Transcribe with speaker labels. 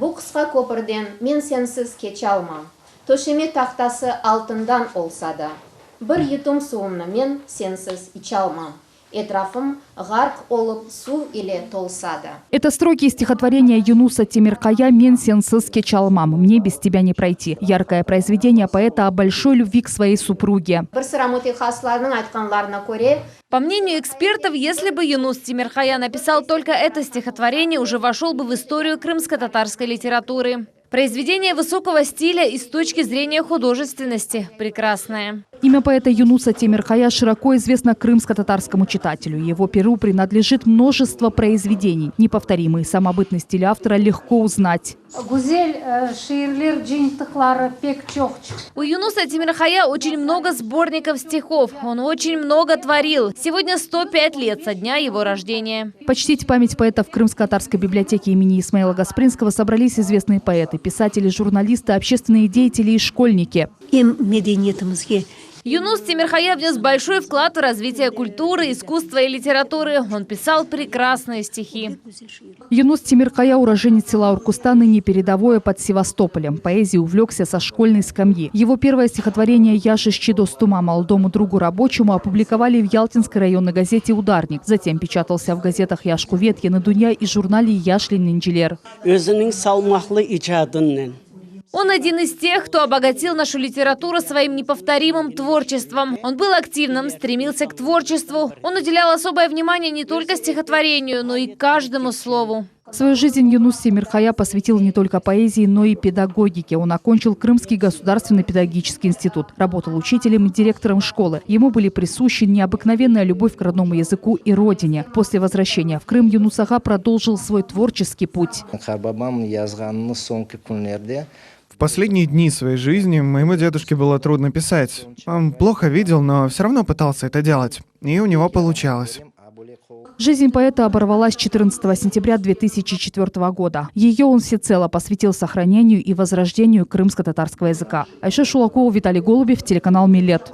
Speaker 1: Бу кыска көпірден мен сенсіз кече алмам. Төшеме тақтасы алтындан олса да. Бір ютум суымны мен сенсіз иче алмам. Этрafım гарк олып су или толса да.
Speaker 2: Это строки из стихотворения Юнуса Темиркая «Мен сенсыз кече алмам. Мне без тебя не пройти». Яркое произведение поэта о большой любви к своей супруге.
Speaker 3: По мнению экспертов, если бы Юнус Темиркая написал только это стихотворение, уже вошел бы в историю крымско-татарской литературы. Произведение высокого стиля и с точки зрения художественности прекрасное.
Speaker 2: Имя поэта Юнуса Темиркая широко известно крымско-татарскому читателю. Его перу принадлежит множество произведений. Неповторимый самобытный стиль автора легко узнать.
Speaker 3: У Юнуса Темиркая очень много сборников стихов. Он очень много творил. Сегодня 105 лет со дня его рождения.
Speaker 2: Почтить память поэта в Крымско-татарской библиотеке имени Исмаила Гаспринского собрались известные поэты, писатели, журналисты, общественные деятели и школьники.
Speaker 3: Юнус Темиркая внес большой вклад в развитие культуры, искусства и литературы. Он писал прекрасные стихи.
Speaker 2: Юнус Темиркая – уроженец села Уркуста, ныне передовое под Севастополем. Поэзией увлекся со школьной скамьи. Его первое стихотворение «Яши Щидостума» молодому другу рабочему опубликовали в Ялтинской районной газете «Ударник». Затем печатался в газетах «Яшкувет», «Янадунья» и журнале «Яшлин Инжилер».
Speaker 3: Он один из тех, кто обогатил нашу литературу своим неповторимым творчеством. Он был активным, стремился к творчеству. Он уделял особое внимание не только стихотворению, но и каждому слову.
Speaker 2: Свою жизнь Юнус Темиркая посвятил не только поэзии, но и педагогике. Он окончил Крымский государственный педагогический институт. Работал учителем и директором школы. Ему были присущи необыкновенная любовь к родному языку и родине. После возвращения в Крым Юнус ага продолжил свой творческий путь.
Speaker 4: В последние дни своей жизни моему дедушке было трудно писать. Он плохо видел, но все равно пытался это делать. И у него получалось.
Speaker 2: Жизнь поэта оборвалась 14 сентября 2004 года. Ее он всецело посвятил сохранению и возрождению крымско-татарского языка. Айша Шулакова, Виталий Голубев, телеканал «Милет».